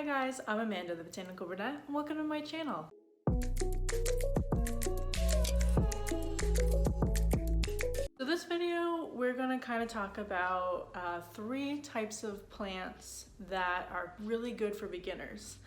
Hi guys, I'm Amanda, the Botanical Brunette, and welcome to my channel. So this video, we're gonna kind of talk about 3 types of plants that are really good for beginners.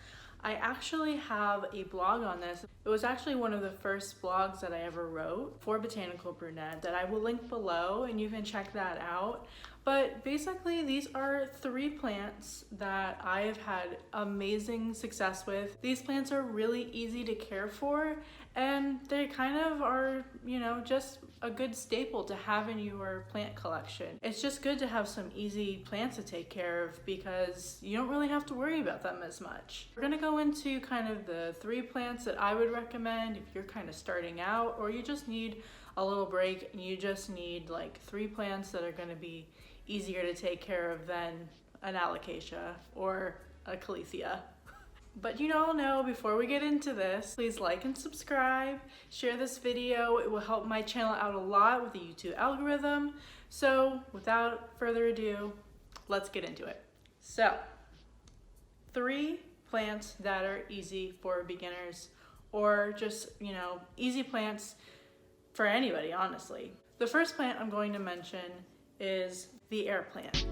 I actually have a blog on this. It was actually one of the first blogs that I ever wrote for Botanical Brunette that I will link below and you can check that out. But basically these are 3 plants that I have had amazing success with. These plants are really easy to care for and they kind of are, you know, just a good staple to have in your plant collection. It's just good to have some easy plants to take care of because you don't really have to worry about them as much. We're gonna go into kind of the 3 plants that I would recommend if you're kind of starting out or you just need a little break and you just need like 3 plants that are gonna be easier to take care of than an alocasia or a caleithia. But you all know, before we get into this, please like and subscribe, share this video. It will help my channel out a lot with the YouTube algorithm. So without further ado, let's get into it. So 3 plants that are easy for beginners or just, you know, easy plants for anybody, honestly. The first plant I'm going to mention is the air plant.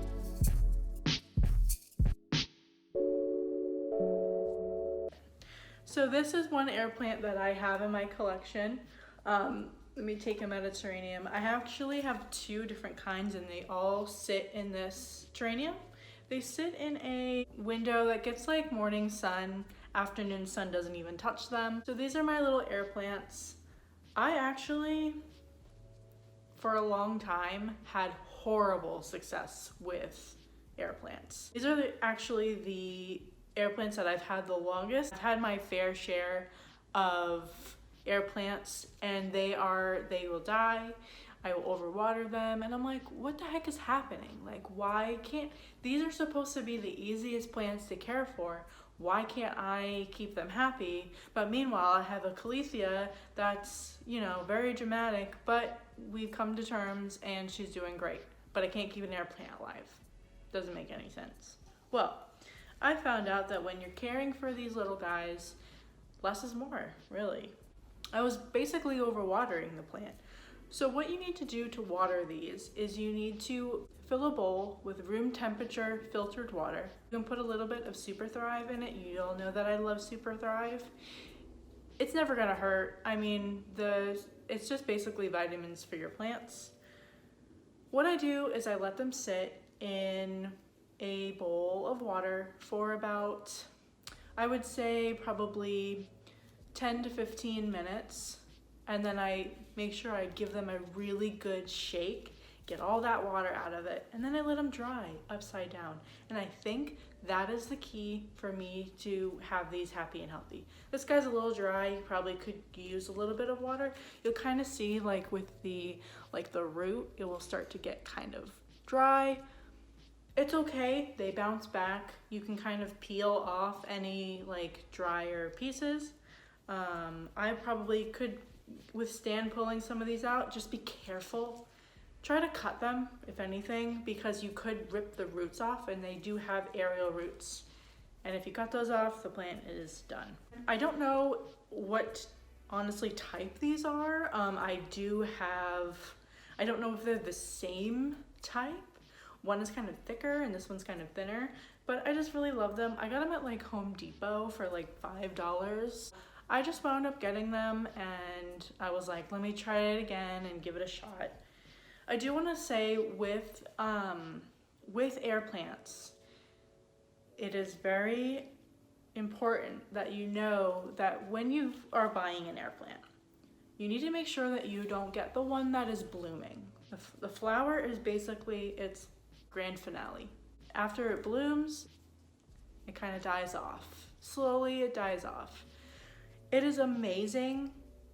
So this is one air plant that I have in my collection. Let me take a Mediterranean. I actually have 2 different kinds and they all sit in this terrarium. They sit in a window that gets like morning sun, afternoon sun doesn't even touch them. So these are my little air plants. I actually, for a long time, had horrible success with air plants. These are actually the air plants that I've had the longest. I've had my fair share of air plants and they will die. I will overwater them and I'm like, what the heck is happening? Like, why can't, these are supposed to be the easiest plants to care for. Why can't I keep them happy? But meanwhile, I have a caleithia that's, you know, very dramatic, but we've come to terms and she's doing great. But I can't keep an air plant alive. Doesn't make any sense. Well, I found out that when you're caring for these little guys, less is more, really. I was basically overwatering the plant. So what you need to do to water these is you need to fill a bowl with room temperature filtered water. You can put a little bit of SuperTHRIVE in it. You all know that I love SuperTHRIVE. It's never gonna hurt. I mean, it's just basically vitamins for your plants. What I do is I let them sit in a bowl of water for about, I would say probably 10 to 15 minutes. And then I make sure I give them a really good shake, get all that water out of it, and then I let them dry upside down. And I think that is the key for me to have these happy and healthy. This guy's a little dry, you probably could use a little bit of water. You'll kind of see like with the root, it will start to get kind of dry. It's okay, they bounce back. You can kind of peel off any like drier pieces. I probably could withstand pulling some of these out. Just be careful. Try to cut them, if anything, because you could rip the roots off and they do have aerial roots. And if you cut those off, the plant is done. I don't know what, honestly, type these are. I don't know if they're the same type. One is kind of thicker and this one's kind of thinner, but I just really love them. I got them at like Home Depot for like $5. I just wound up getting them and I was like, let me try it again and give it a shot. I do want to say with air plants, it is very important that you know that when you are buying an air plant, you need to make sure that you don't get the one that is blooming. The flower is basically its grand finale. After it blooms, it kind of dies off. Slowly it dies off. It is amazing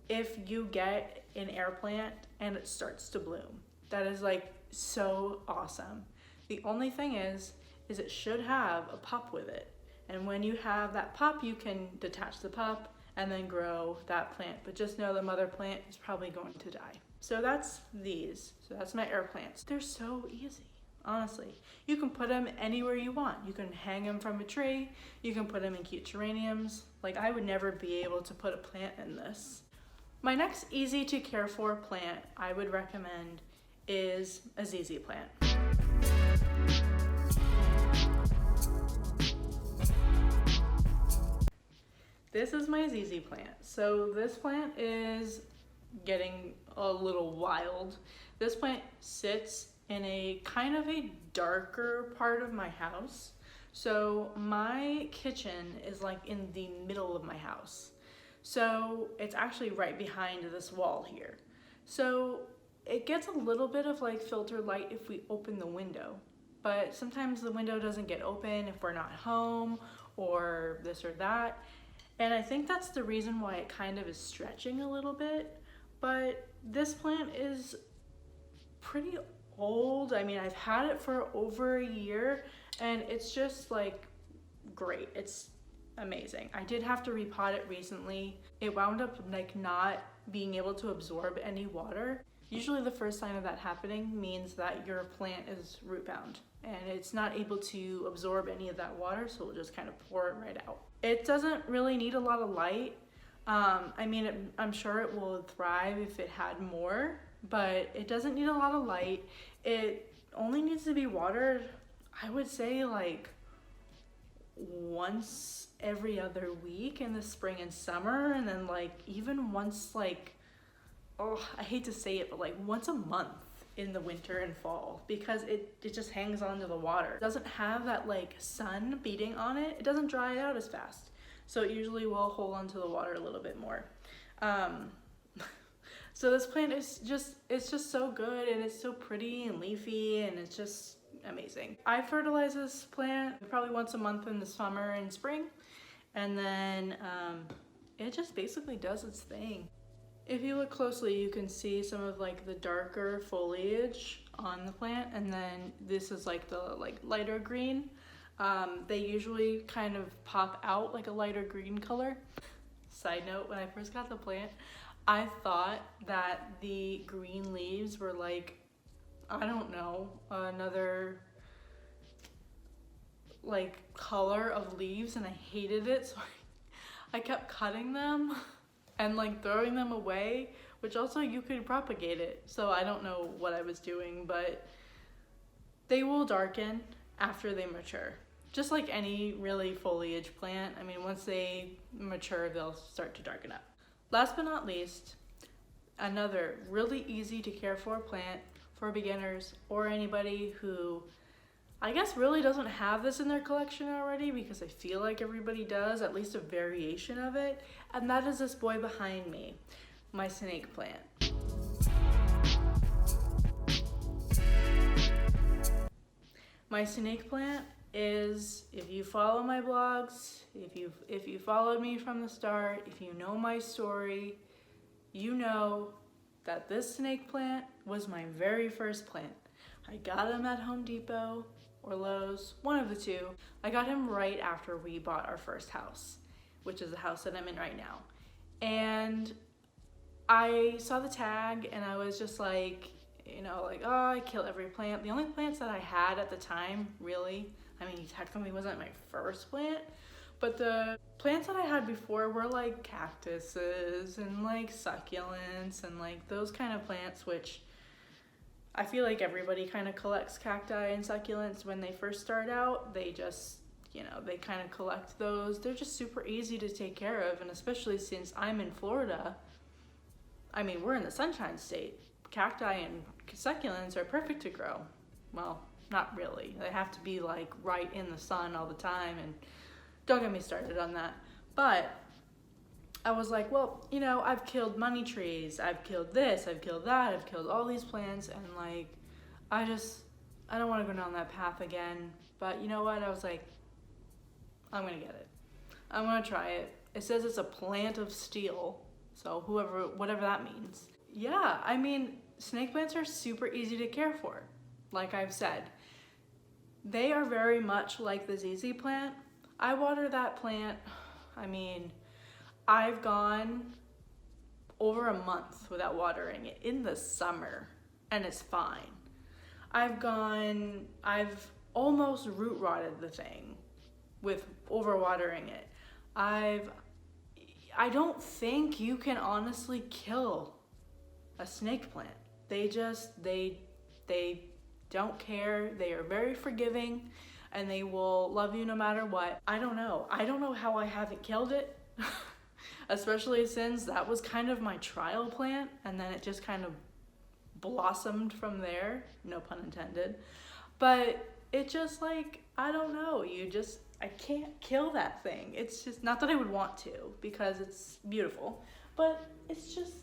if you get an air plant and it starts to bloom. That is like so awesome. The only thing is it should have a pup with it. And when you have that pup, you can detach the pup and then grow that plant. But just know the mother plant is probably going to die. So that's these. So that's my air plants. They're so easy. honestly. You can put them anywhere you want. You can hang them from a tree. You can put them in cute geraniums. Like, I would never be able to put a plant in this. My next easy to care for plant I would recommend is a ZZ plant. This is my ZZ plant. So this plant is getting a little wild. This plant sits in a kind of a darker part of my house. So my kitchen is like in the middle of my house. So it's actually right behind this wall here. So it gets a little bit of like filtered light if we open the window, but sometimes the window doesn't get open if we're not home or this or that. And I think that's the reason why it kind of is stretching a little bit. But this plant is pretty old. I mean, I've had it for over a year and it's just like great. It's amazing. I did have to repot it recently. It wound up like not being able to absorb any water. Usually the first sign of that happening means that your plant is root bound and it's not able to absorb any of that water, so it'll just kind of pour it right out. It doesn't really need a lot of light. I mean, I'm sure it will thrive if it had more, but it doesn't need a lot of light. It only needs to be watered, I would say, like once every other week in the spring and summer, and then like even once, like, oh, I hate to say it, but like once a month in the winter and fall, because it just hangs onto the water. It doesn't have that like sun beating on it. It doesn't dry out as fast. So it usually will hold onto the water a little bit more. So this plant is it's just so good, and it's so pretty and leafy, and it's just amazing. I fertilize this plant probably once a month in the summer and spring, and then it just basically does its thing. If you look closely, you can see some of like the darker foliage on the plant, and then this is like the lighter green. They usually kind of pop out like a lighter green color. Side note, when I first got the plant, I thought that the green leaves were like, I don't know, another like color of leaves, and I hated it, so I kept cutting them and like throwing them away, which also you could propagate it. So I don't know what I was doing, but they will darken after they mature. Just like any really foliage plant. I mean, once they mature, they'll start to darken up. Last but not least, another really easy to care for plant for beginners or anybody who I guess really doesn't have this in their collection already, because I feel like everybody does, at least a variation of it, and that is this boy behind me, my snake plant. My snake plant is, if you follow my blogs, if you followed me from the start, if you know my story, you know that this snake plant was my very first plant. I got him at Home Depot or Lowe's, one of the two. I got him right after we bought our first house, which is the house that I'm in right now. And I saw the tag and I was just like, you know, like, oh, I kill every plant. The only plants that I had at the time, really, I mean, he technically wasn't my first plant, but the plants that I had before were like cactuses and like succulents and like those kind of plants, which I feel like everybody kind of collects cacti and succulents when they first start out. They just, you know, they kind of collect those. They're just super easy to take care of, and especially since I'm in Florida, I mean, we're in the Sunshine State. Cacti and succulents are perfect to grow. Well, not really. They have to be like right in the sun all the time, and don't get me started on that. But I was like, well, you know, I've killed money trees, I've killed this, I've killed that, I've killed all these plants, and like, I don't want to go down that path again. But you know what? I was like, I'm gonna get it. I'm gonna try it. It says it's a plant of steel, so whatever that means. Yeah, I mean, snake plants are super easy to care for. Like I've said, they are very much like the ZZ plant. I water that plant, I mean, I've gone over a month without watering it in the summer, and it's fine. I've almost root rotted the thing with overwatering it. I don't think you can honestly kill a snake plant. They don't care. They are very forgiving and they will love you no matter what. I don't know how I haven't killed it. Especially since that was kind of my trial plant and then it just kind of blossomed from there, no pun intended. But it just like, I don't know, I can't kill that thing. It's just, not that I would want to because it's beautiful, but it's just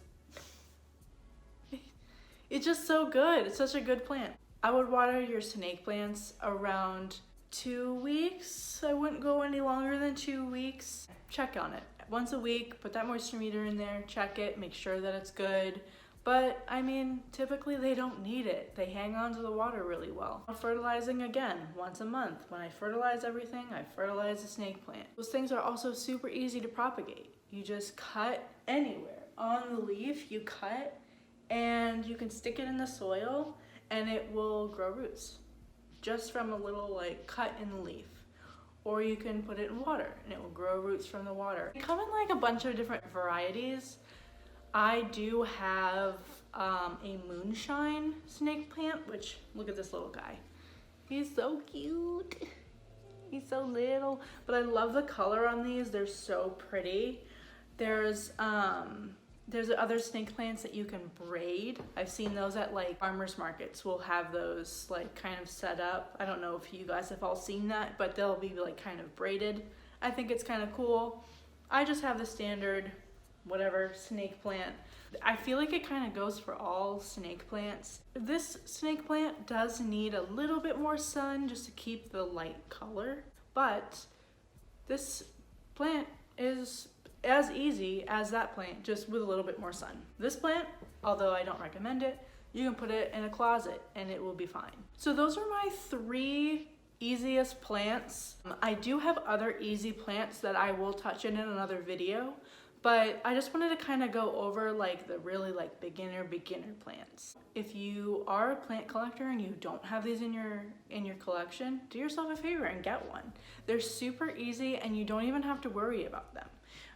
so good. It's such a good plant. I would water your snake plants around 2 weeks. I wouldn't go any longer than 2 weeks. Check on it once a week, put that moisture meter in there, check it, make sure that it's good. But I mean, typically they don't need it. They hang on to the water really well. Fertilizing again, once a month. When I fertilize everything, I fertilize the snake plant. Those things are also super easy to propagate. You just cut anywhere. On the leaf, you cut and you can stick it in the soil and it will grow roots just from a little like cut in the leaf. Or you can put it in water and it will grow roots from the water. They come in like a bunch of different varieties. I do have a moonshine snake plant, which, look at this little guy. He's so cute. He's so little, but I love the color on these. They're so pretty. There's other snake plants that you can braid. I've seen those at like farmers markets. Will have those like kind of set up. I don't know if you guys have all seen that, but they'll be like kind of braided. I think it's kind of cool. I just have the standard whatever snake plant. I feel like it kind of goes for all snake plants. This snake plant does need a little bit more sun just to keep the light color, but this plant is as easy as that plant, just with a little bit more sun. This plant, although I don't recommend it, you can put it in a closet and it will be fine. So those are my 3 easiest plants. I do have other easy plants that I will touch in another video, but I just wanted to kind of go over like the really like beginner plants. If you are a plant collector and you don't have these in your collection, do yourself a favor and get one. They're super easy and you don't even have to worry about them.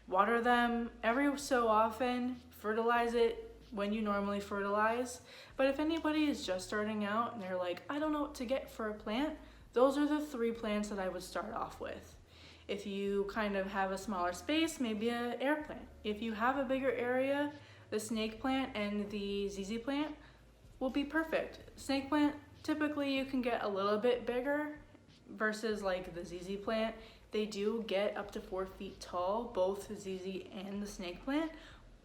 Water them every so often, fertilize it when you normally fertilize. But if anybody is just starting out and they're like, I don't know what to get for a plant, those are the 3 plants that I would start off with. If you kind of have a smaller space, maybe an air plant. If you have a bigger area, the snake plant and the ZZ plant will be perfect. Snake plant, typically you can get a little bit bigger versus like the ZZ plant. They do get up to 4 feet tall, both the ZZ and the snake plant.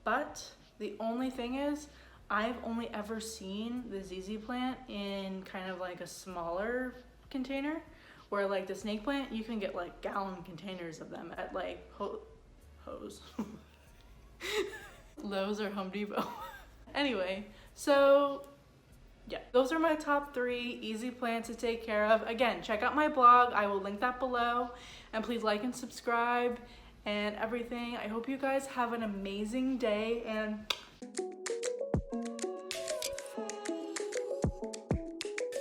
But the only thing is, I've only ever seen the ZZ plant in kind of like a smaller container, where like the snake plant, you can get like gallon containers of them at like Lowe's or Home Depot. Anyway, so yeah, those are my top 3 easy plants to take care of. Again, check out my blog. I will link that below. And please like and subscribe and everything. I hope you guys have an amazing day and